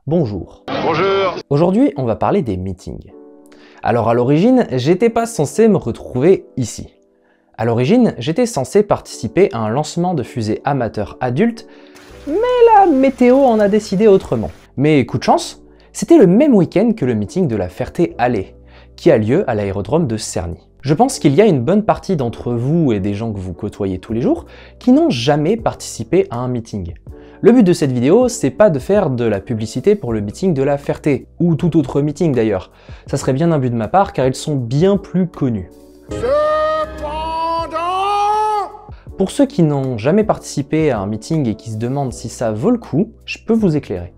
Bonjour. Bonjour. Aujourd'hui, on va parler des meetings. Alors à l'origine, j'étais pas censé me retrouver ici. À l'origine, j'étais censé participer à un lancement de fusée amateur adulte, mais la météo en a décidé autrement. Mais coup de chance, c'était le même week-end que le meeting de la Ferté-Alais, qui a lieu à l'aérodrome de Cerny. Je pense qu'il y a une bonne partie d'entre vous et des gens que vous côtoyez tous les jours qui n'ont jamais participé à un meeting. Le but de cette vidéo, c'est pas de faire de la publicité pour le meeting de la Ferté, ou tout autre meeting d'ailleurs. Ça serait bien un but de ma part car ils sont bien plus connus. Pour ceux qui n'ont jamais participé à un meeting et qui se demandent si ça vaut le coup, je peux vous éclairer.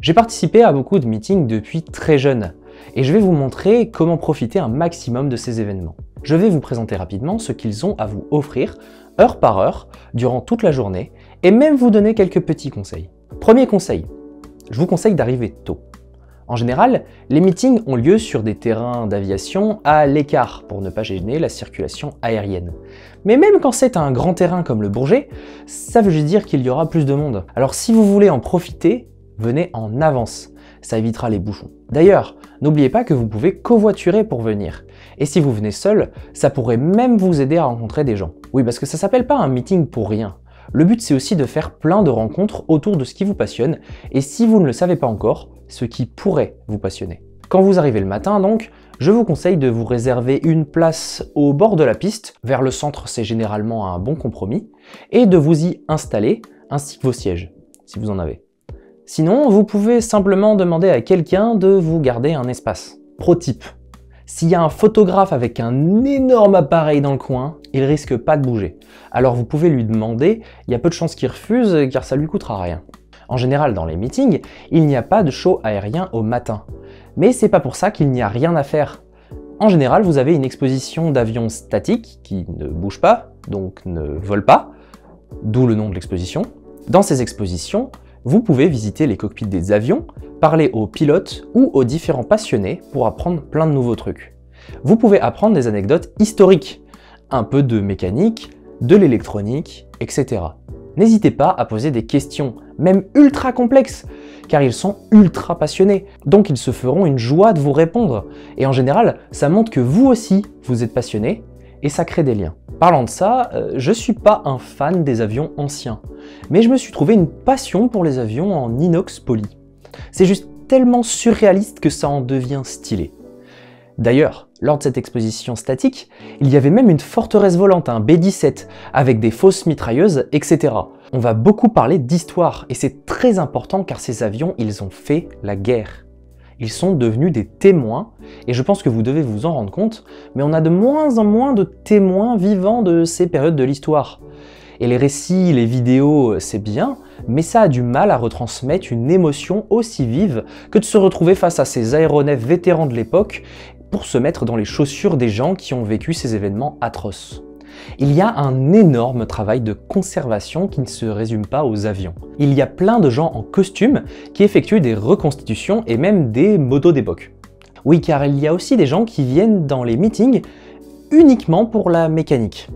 J'ai participé à beaucoup de meetings depuis très jeune, et je vais vous montrer comment profiter un maximum de ces événements. Je vais vous présenter rapidement ce qu'ils ont à vous offrir, heure par heure, durant toute la journée, et même vous donner quelques petits conseils. Premier conseil, je vous conseille d'arriver tôt. En général, les meetings ont lieu sur des terrains d'aviation à l'écart pour ne pas gêner la circulation aérienne. Mais même quand c'est un grand terrain comme le Bourget, ça veut juste dire qu'il y aura plus de monde. Alors si vous voulez en profiter, venez en avance, ça évitera les bouchons. D'ailleurs, n'oubliez pas que vous pouvez covoiturer pour venir. Et si vous venez seul, ça pourrait même vous aider à rencontrer des gens. Oui, parce que ça s'appelle pas un meeting pour rien. Le but c'est aussi de faire plein de rencontres autour de ce qui vous passionne, et si vous ne le savez pas encore, ce qui pourrait vous passionner. Quand vous arrivez le matin donc, je vous conseille de vous réserver une place au bord de la piste, vers le centre c'est généralement un bon compromis, et de vous y installer, ainsi que vos sièges, si vous en avez. Sinon, vous pouvez simplement demander à quelqu'un de vous garder un espace. Pro tip, s'il y a un photographe avec un énorme appareil dans le coin, il risque pas de bouger. Alors vous pouvez lui demander, il y a peu de chances qu'il refuse car ça lui coûtera rien. En général, dans les meetings, il n'y a pas de show aérien au matin. Mais c'est pas pour ça qu'il n'y a rien à faire. En général, vous avez une exposition d'avions statiques qui ne bougent pas, donc ne volent pas, d'où le nom de l'exposition. Dans ces expositions, vous pouvez visiter les cockpits des avions, parler aux pilotes ou aux différents passionnés pour apprendre plein de nouveaux trucs. Vous pouvez apprendre des anecdotes historiques, un peu de mécanique, de l'électronique, etc. N'hésitez pas à poser des questions, même ultra complexes, car ils sont ultra passionnés, donc ils se feront une joie de vous répondre. Et en général, ça montre que vous aussi, vous êtes passionné, et ça crée des liens. Parlant de ça, je suis pas un fan des avions anciens, mais je me suis trouvé une passion pour les avions en inox poli. C'est juste tellement surréaliste que ça en devient stylé. D'ailleurs, lors de cette exposition statique, il y avait même une forteresse volante, un B-17, avec des fausses mitrailleuses, etc. On va beaucoup parler d'histoire, et c'est très important car ces avions, ils ont fait la guerre. Ils sont devenus des témoins, et je pense que vous devez vous en rendre compte, mais on a de moins en moins de témoins vivants de ces périodes de l'histoire. Et les récits, les vidéos, c'est bien, mais ça a du mal à retransmettre une émotion aussi vive que de se retrouver face à ces aéronefs vétérans de l'époque pour se mettre dans les chaussures des gens qui ont vécu ces événements atroces. Il y a un énorme travail de conservation qui ne se résume pas aux avions. Il y a plein de gens en costume qui effectuent des reconstitutions et même des motos d'époque. Oui, car il y a aussi des gens qui viennent dans les meetings uniquement pour la mécanique.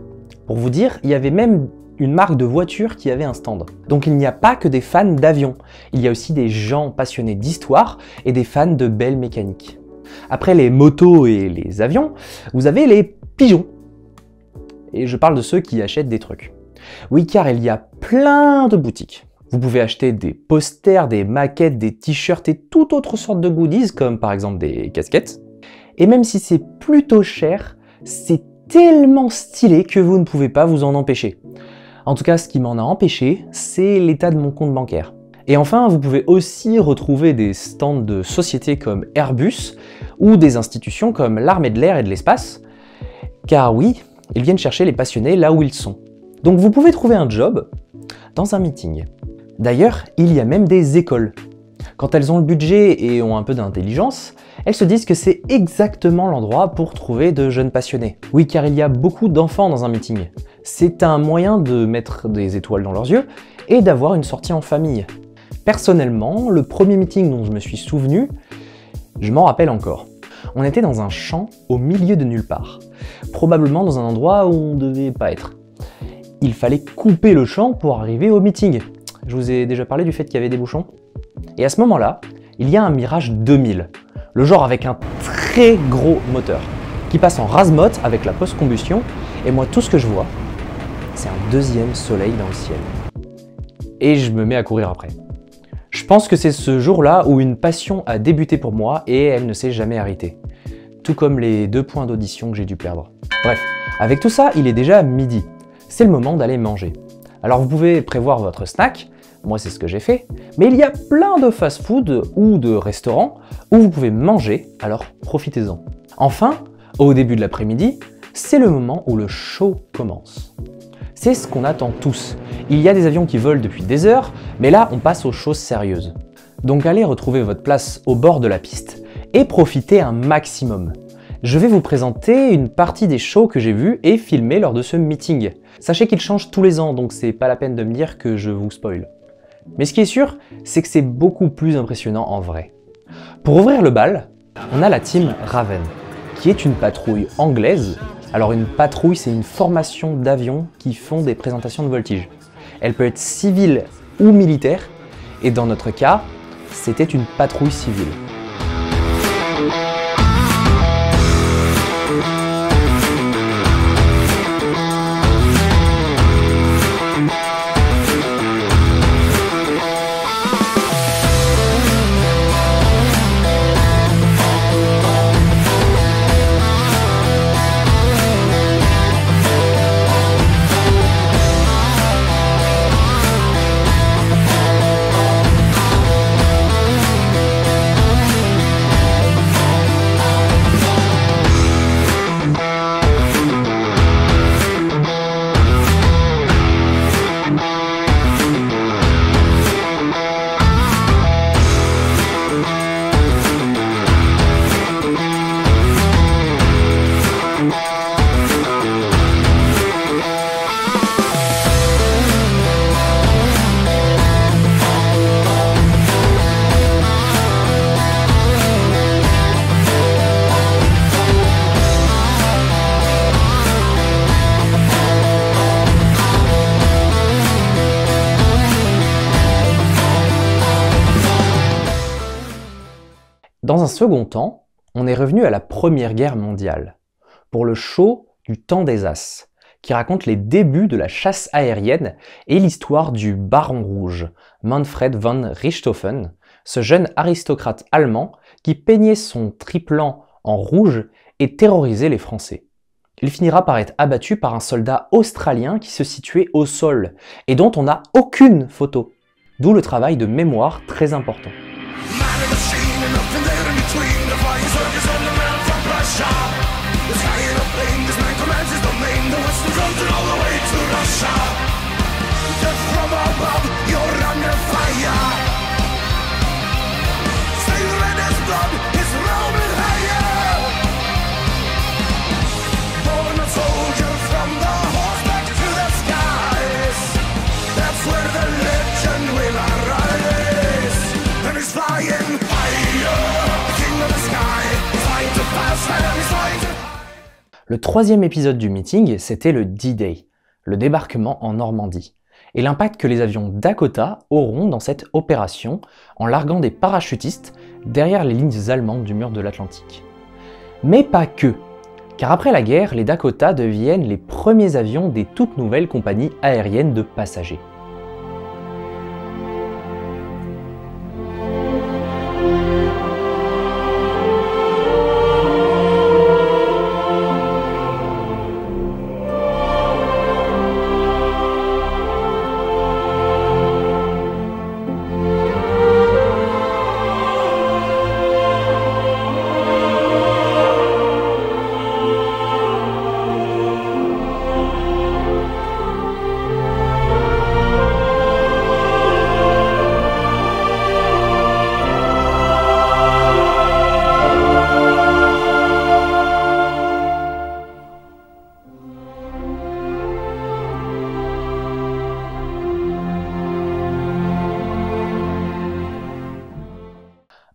Pour vous dire, il y avait même une marque de voiture qui avait un stand. Donc il n'y a pas que des fans d'avions, il y a aussi des gens passionnés d'histoire et des fans de belles mécaniques. Après les motos et les avions, vous avez les pigeons. Et je parle de ceux qui achètent des trucs. Oui, car il y a plein de boutiques. Vous pouvez acheter des posters, des maquettes, des t-shirts et toute autre sorte de goodies, comme par exemple des casquettes. Et même si c'est plutôt cher, c'est tellement stylé que vous ne pouvez pas vous en empêcher. En tout cas, ce qui m'en a empêché, c'est l'état de mon compte bancaire. Et enfin, vous pouvez aussi retrouver des stands de sociétés comme Airbus ou des institutions comme l'Armée de l'air et de l'espace, car oui, ils viennent chercher les passionnés là où ils sont. Donc vous pouvez trouver un job dans un meeting. D'ailleurs, il y a même des écoles. Quand elles ont le budget et ont un peu d'intelligence, elles se disent que c'est exactement l'endroit pour trouver de jeunes passionnés. Oui, car il y a beaucoup d'enfants dans un meeting. C'est un moyen de mettre des étoiles dans leurs yeux et d'avoir une sortie en famille. Personnellement, le premier meeting dont je me suis souvenu, je m'en rappelle encore. On était dans un champ au milieu de nulle part, probablement dans un endroit où on ne devait pas être. Il fallait couper le champ pour arriver au meeting. Je vous ai déjà parlé du fait qu'il y avait des bouchons. Et à ce moment-là, il y a un Mirage 2000, le genre avec un très gros moteur, qui passe en rase-motte avec la post-combustion, et moi tout ce que je vois, c'est un deuxième soleil dans le ciel. Et je me mets à courir après. Je pense que c'est ce jour-là où une passion a débuté pour moi et elle ne s'est jamais arrêtée. Tout comme les 2 points d'audition que j'ai dû perdre. Bref, avec tout ça, il est déjà midi. C'est le moment d'aller manger. Alors vous pouvez prévoir votre snack, moi c'est ce que j'ai fait, mais il y a plein de fast-food ou de restaurants où vous pouvez manger, alors profitez-en. Enfin, au début de l'après-midi, c'est le moment où le show commence. C'est ce qu'on attend tous. Il y a des avions qui volent depuis des heures, mais là on passe aux choses sérieuses. Donc allez retrouver votre place au bord de la piste et profitez un maximum. Je vais vous présenter une partie des shows que j'ai vus et filmés lors de ce meeting. Sachez qu'ils changent tous les ans, donc c'est pas la peine de me dire que je vous spoil. Mais ce qui est sûr, c'est que c'est beaucoup plus impressionnant en vrai. Pour ouvrir le bal, on a la team Raven, qui est une patrouille anglaise. Alors une patrouille, c'est une formation d'avions qui font des présentations de voltige. Elle peut être civile ou militaire, et dans notre cas, c'était une patrouille civile. Dans un second temps, on est revenu à la Première Guerre mondiale, pour le show du Temps des As, qui raconte les débuts de la chasse aérienne et l'histoire du Baron Rouge, Manfred von Richthofen, ce jeune aristocrate allemand qui peignait son triplan en rouge et terrorisait les Français. Il finira par être abattu par un soldat australien qui se situait au sol et dont on n'a aucune photo, d'où le travail de mémoire très important. Le troisième épisode du meeting, c'était le D-Day, le débarquement en Normandie, et l'impact que les avions Dakota auront dans cette opération en larguant des parachutistes derrière les lignes allemandes du mur de l'Atlantique. Mais pas que, car après la guerre, les Dakota deviennent les premiers avions des toutes nouvelles compagnies aériennes de passagers.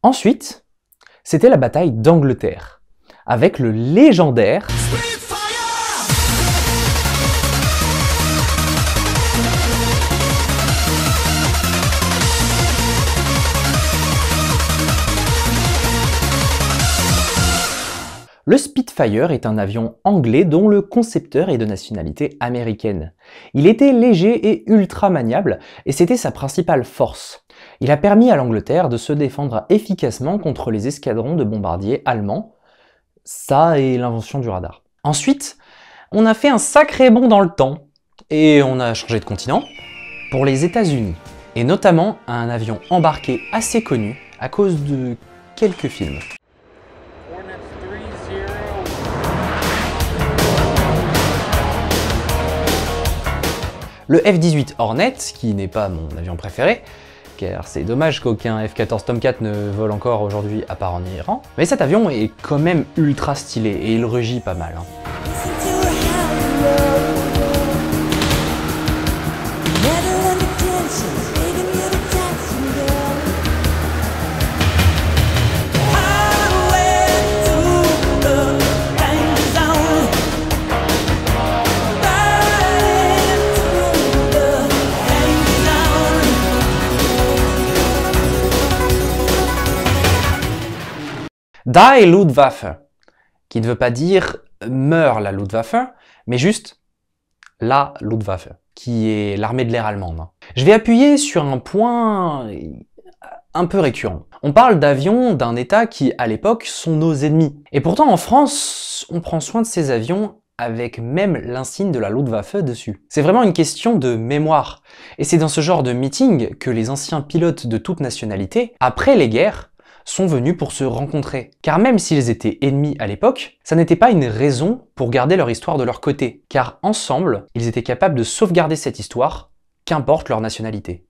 Ensuite, c'était la bataille d'Angleterre, avec le légendaire Le Spitfire est un avion anglais dont le concepteur est de nationalité américaine. Il était léger et ultra maniable, et c'était sa principale force. Il a permis à l'Angleterre de se défendre efficacement contre les escadrons de bombardiers allemands. Ça et l'invention du radar. Ensuite, on a fait un sacré bond dans le temps, et on a changé de continent pour les États-Unis, et notamment un avion embarqué assez connu à cause de quelques films. Le F-18 Hornet, qui n'est pas mon avion préféré, car c'est dommage qu'aucun F-14 Tomcat ne vole encore aujourd'hui à part en Iran, mais cet avion est quand même ultra stylé et il rugit pas mal. Die Luftwaffe, qui ne veut pas dire meurt la Luftwaffe, mais juste la Luftwaffe, qui est l'armée de l'air allemande. Je vais appuyer sur un point un peu récurrent. On parle d'avions d'un État qui, à l'époque, sont nos ennemis. Et pourtant, en France, on prend soin de ces avions avec même l'insigne de la Luftwaffe dessus. C'est vraiment une question de mémoire. Et c'est dans ce genre de meeting que les anciens pilotes de toute nationalité, après les guerres, sont venus pour se rencontrer. Car même s'ils étaient ennemis à l'époque, ça n'était pas une raison pour garder leur histoire de leur côté. Car ensemble, ils étaient capables de sauvegarder cette histoire, qu'importe leur nationalité.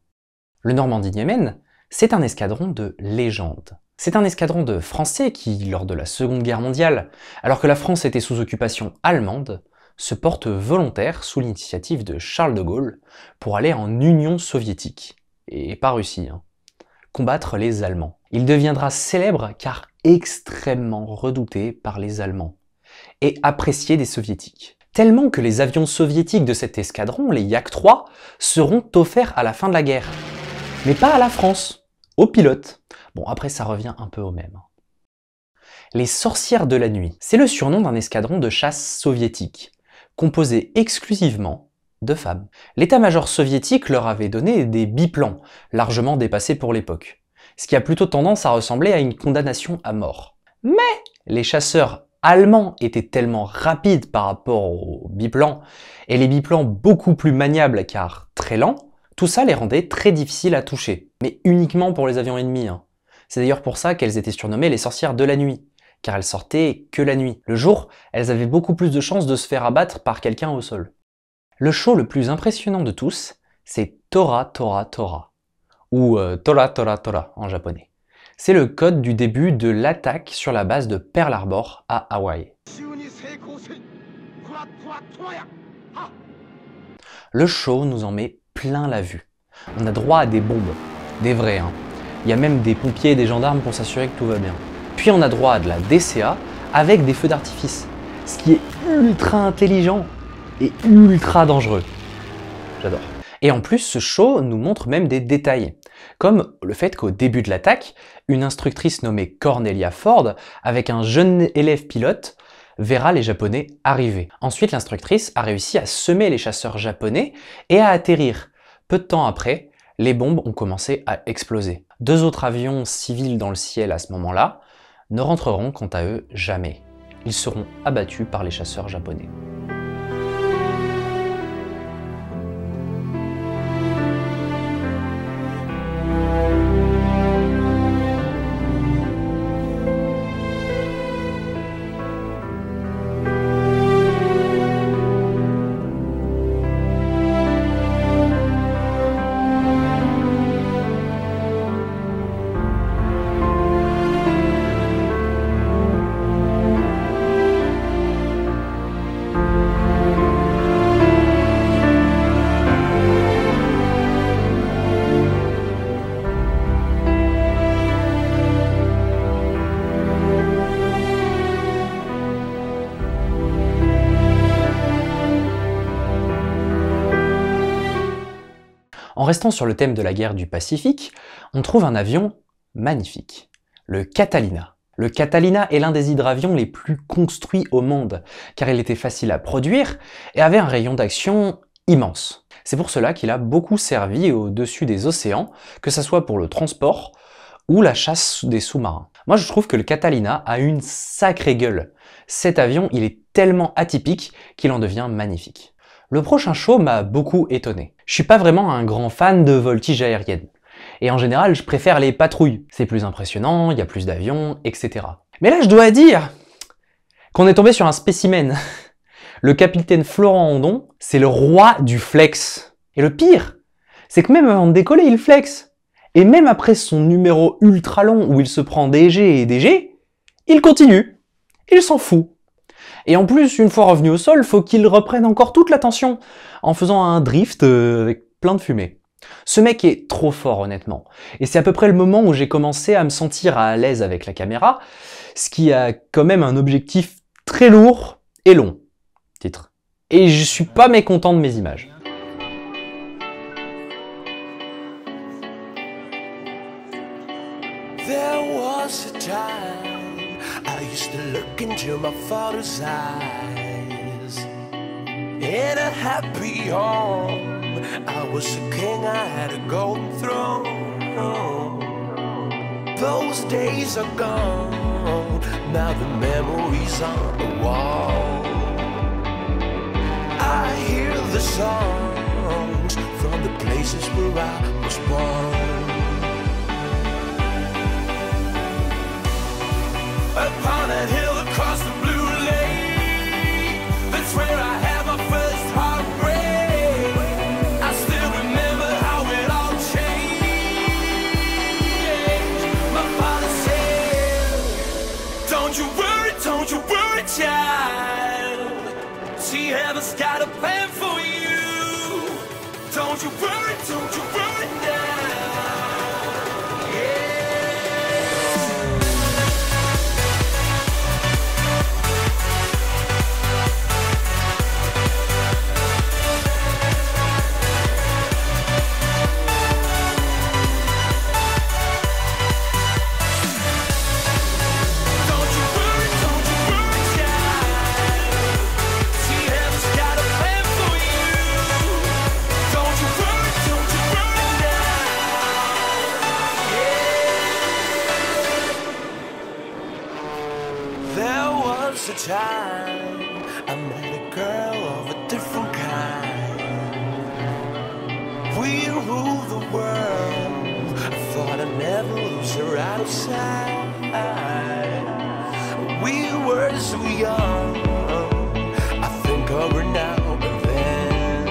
Le Normandie-Niemen, c'est un escadron de légende. C'est un escadron de Français qui, lors de la Seconde Guerre mondiale, alors que la France était sous occupation allemande, se porte volontaire sous l'initiative de Charles de Gaulle pour aller en Union soviétique, et pas Russie, combattre les Allemands. Il deviendra célèbre car extrêmement redouté par les Allemands et apprécié des Soviétiques. Tellement que les avions soviétiques de cet escadron, les Yak-3, seront offerts à la fin de la guerre. Mais pas à la France, aux pilotes. Bon, après ça revient un peu au même. Les Sorcières de la Nuit, c'est le surnom d'un escadron de chasse soviétique, composé exclusivement de femmes. L'état-major soviétique leur avait donné des biplans, largement dépassés pour l'époque, ce qui a plutôt tendance à ressembler à une condamnation à mort. Mais les chasseurs allemands étaient tellement rapides par rapport aux biplans, et les biplans beaucoup plus maniables car très lents, tout ça les rendait très difficiles à toucher, mais uniquement pour les avions ennemis. C'est d'ailleurs pour ça qu'elles étaient surnommées les sorcières de la nuit, car elles sortaient que la nuit. Le jour, elles avaient beaucoup plus de chances de se faire abattre par quelqu'un au sol. Le show le plus impressionnant de tous, c'est Tora Tora Tora, ou Tora Tora Tora en japonais. C'est le code du début de l'attaque sur la base de Pearl Harbor à Hawaï. Le show nous en met plein la vue. On a droit à des bombes, des vraies. Il y a même des pompiers et des gendarmes pour s'assurer que tout va bien. Puis on a droit à de la DCA avec des feux d'artifice, ce qui est ultra intelligent et ultra dangereux. J'adore. Et en plus, ce show nous montre même des détails, comme le fait qu'au début de l'attaque, une instructrice nommée Cornelia Ford, avec un jeune élève pilote, verra les Japonais arriver. Ensuite, l'instructrice a réussi à semer les chasseurs japonais et à atterrir. Peu de temps après, les bombes ont commencé à exploser. 2 autres avions civils dans le ciel à ce moment-là ne rentreront quant à eux jamais. Ils seront abattus par les chasseurs japonais. En restant sur le thème de la guerre du Pacifique, on trouve un avion magnifique, le Catalina. Le Catalina est l'un des hydravions les plus construits au monde, car il était facile à produire et avait un rayon d'action immense. C'est pour cela qu'il a beaucoup servi au-dessus des océans, que ce soit pour le transport ou la chasse des sous-marins. Moi je trouve que le Catalina a une sacrée gueule. Cet avion, il est tellement atypique qu'il en devient magnifique. Le prochain show m'a beaucoup étonné. Je suis pas vraiment un grand fan de voltige aérienne. Et en général, je préfère les patrouilles. C'est plus impressionnant, il y a plus d'avions, etc. Mais là, je dois dire qu'on est tombé sur un spécimen. Le capitaine Florent Andon, c'est le roi du flex. Et le pire, c'est que même avant de décoller, il flex. Et même après son numéro ultra long où il se prend DG et DG, il continue. Il s'en fout. Et en plus, une fois revenu au sol, faut qu'il reprenne encore toute l'attention en faisant un drift avec plein de fumée. Ce mec est trop fort honnêtement. Et c'est à peu près le moment où j'ai commencé à me sentir à l'aise avec la caméra, ce qui a quand même un objectif très lourd et long. Titre. Et je suis pas mécontent de mes images. There was a time I used to look into my father's eyes. In a happy home, I was a king, I had a golden throne. Those days are gone, now the memories on the wall. I hear the songs from the places where I was born. Upon a hill across the blue lake, that's where I had my first heartbreak. I still remember how it all changed. My father said, don't you worry, child. See, heaven's got a plan for you. Don't you worry now. A time I met a girl of a different kind. We ruled the world. I thought I'd never lose her out of sight. We were so young. I think of her now and then.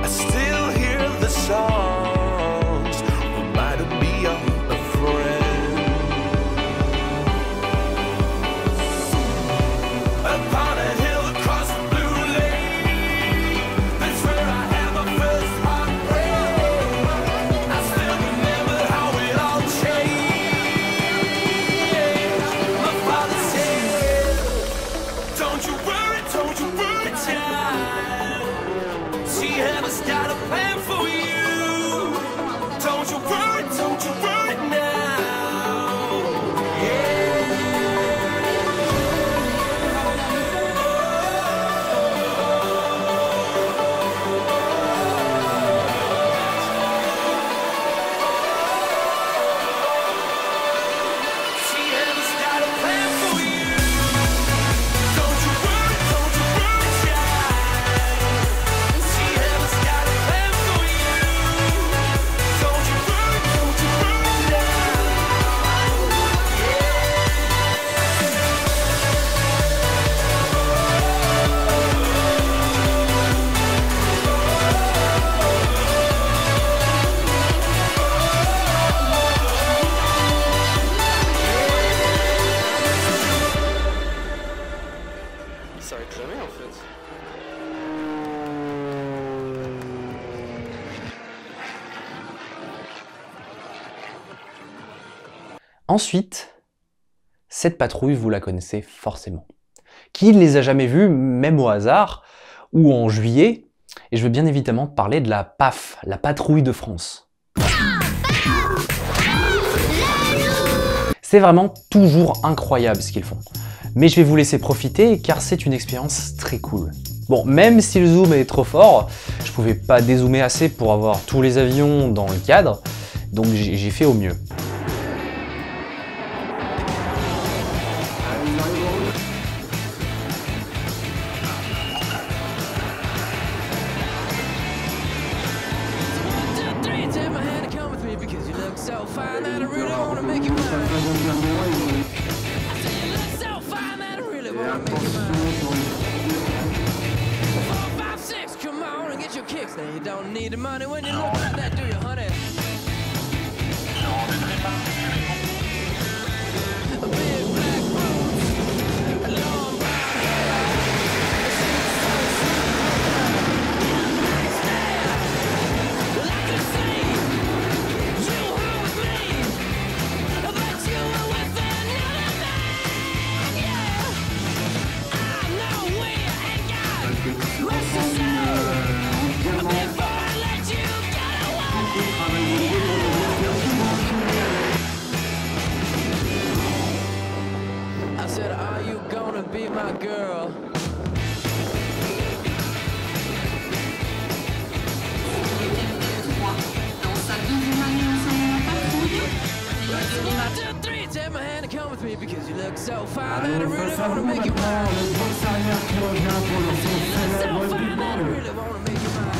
I still hear the songs reminding me of a friend. Ensuite, cette patrouille, vous la connaissez forcément. Qui ne les a jamais vus, même au hasard, ou en juillet? Et je veux bien évidemment parler de la PAF, la Patrouille de France. C'est vraiment toujours incroyable ce qu'ils font. Mais je vais vous laisser profiter car c'est une expérience très cool. Bon, même si le zoom est trop fort, je pouvais pas dézoomer assez pour avoir tous les avions dans le cadre, donc j'ai fait au mieux. You don't need the money when you look like that, do you, honey? Big black boots, long brown hair, so sweet, like a sea. You were with me, but you were with another man. Yeah, I know we ain't got much to say. I said, are you gonna be my girl? One, two, three, take my hand and come with me because you look so fine that I really wanna make you mine. You look so fine that I really wanna make you mine.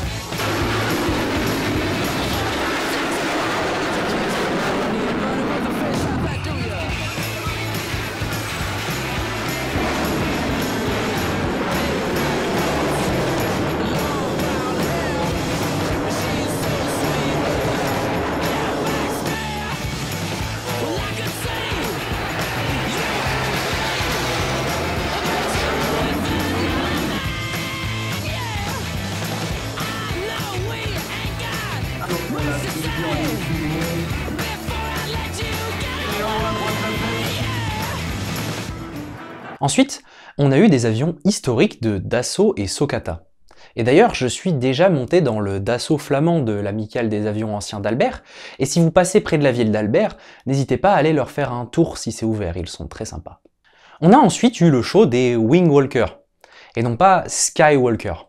Ensuite, on a eu des avions historiques de Dassault et Socata. Et d'ailleurs, je suis déjà monté dans le Dassault flamand de l'amicale des avions anciens d'Albert, et si vous passez près de la ville d'Albert, n'hésitez pas à aller leur faire un tour si c'est ouvert, ils sont très sympas. On a ensuite eu le show des Wingwalker, et non pas Skywalker.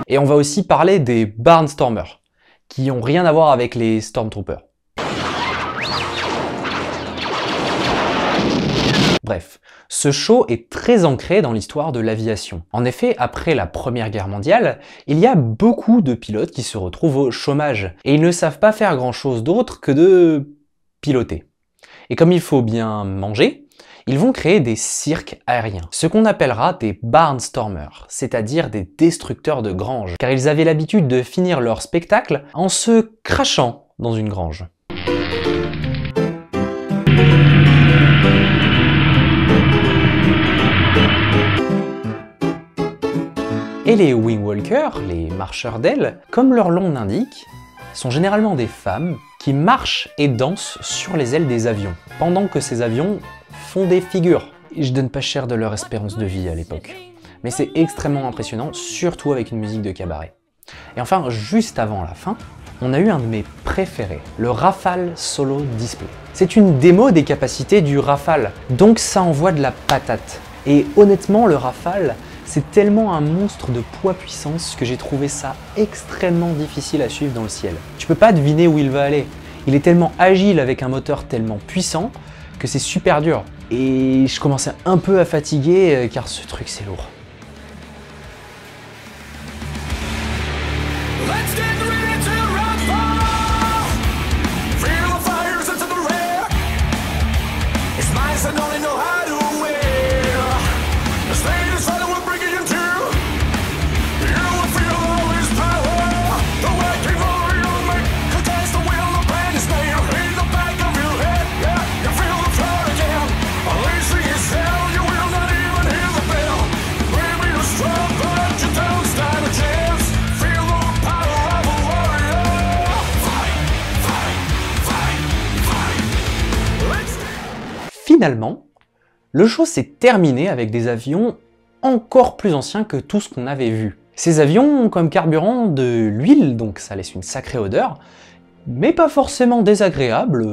Et on va aussi parler des Barnstormers, qui n'ont rien à voir avec les Stormtroopers. Bref, ce show est très ancré dans l'histoire de l'aviation. En effet, après la Première Guerre mondiale, il y a beaucoup de pilotes qui se retrouvent au chômage, et ils ne savent pas faire grand-chose d'autre que de piloter. Et comme il faut bien manger, ils vont créer des cirques aériens, ce qu'on appellera des barnstormers, c'est-à-dire des destructeurs de granges, car ils avaient l'habitude de finir leur spectacle en se crachant dans une grange. Et les wingwalkers, les marcheurs d'ailes, comme leur nom l'indique, sont généralement des femmes qui marchent et dansent sur les ailes des avions, pendant que ces avions font des figures. Et je donne pas cher de leur espérance de vie à l'époque. Mais c'est extrêmement impressionnant, surtout avec une musique de cabaret. Et enfin, juste avant la fin, on a eu un de mes préférés, le Rafale Solo Display. C'est une démo des capacités du Rafale, donc ça envoie de la patate. Et honnêtement, le Rafale, c'est tellement un monstre de poids-puissance que j'ai trouvé ça extrêmement difficile à suivre dans le ciel. Tu peux pas deviner où il va aller. Il est tellement agile avec un moteur tellement puissant que c'est super dur. Et je commençais un peu à fatiguer car ce truc c'est lourd. Finalement, le show s'est terminé avec des avions encore plus anciens que tout ce qu'on avait vu. Ces avions ont comme carburant de l'huile, donc ça laisse une sacrée odeur, mais pas forcément désagréable,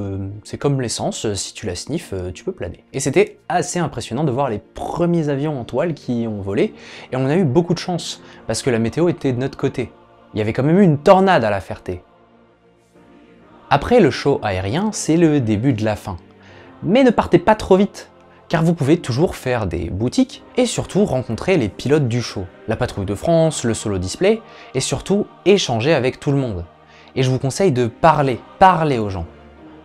c'est comme l'essence, si tu la sniffes, tu peux planer. Et c'était assez impressionnant de voir les premiers avions en toile qui ont volé, et on a eu beaucoup de chance, parce que la météo était de notre côté. Il y avait quand même eu une tornade à La Ferté. Après le show aérien, c'est le début de la fin. Mais ne partez pas trop vite, car vous pouvez toujours faire des boutiques et surtout rencontrer les pilotes du show, la Patrouille de France, le Solo Display, et surtout échanger avec tout le monde. Et je vous conseille de parler aux gens.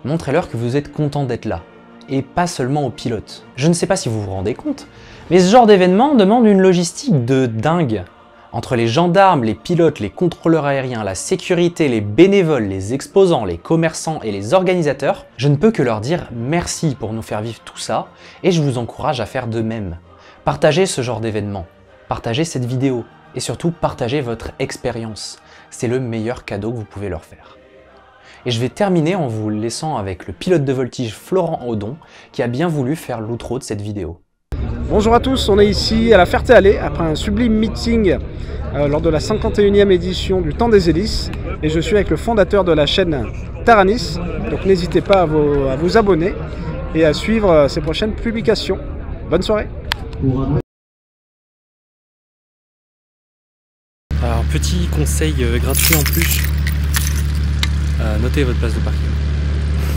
Montrez-leur que vous êtes content d'être là, et pas seulement aux pilotes. Je ne sais pas si vous vous rendez compte, mais ce genre d'événement demande une logistique de dingue. Entre les gendarmes, les pilotes, les contrôleurs aériens, la sécurité, les bénévoles, les exposants, les commerçants et les organisateurs, je ne peux que leur dire merci pour nous faire vivre tout ça et je vous encourage à faire de même. Partagez ce genre d'événement, partagez cette vidéo et surtout partagez votre expérience. C'est le meilleur cadeau que vous pouvez leur faire. Et je vais terminer en vous laissant avec le pilote de voltige Florent Audon qui a bien voulu faire l'outro de cette vidéo. Bonjour à tous, on est ici à la Ferté-Alais après un sublime meeting lors de la 51e édition du Temps des Hélices et je suis avec le fondateur de la chaîne Taranis, donc n'hésitez pas à vous abonner et à suivre ses prochaines publications. Bonne soirée. Alors petit conseil gratuit en plus, notez votre place de parking.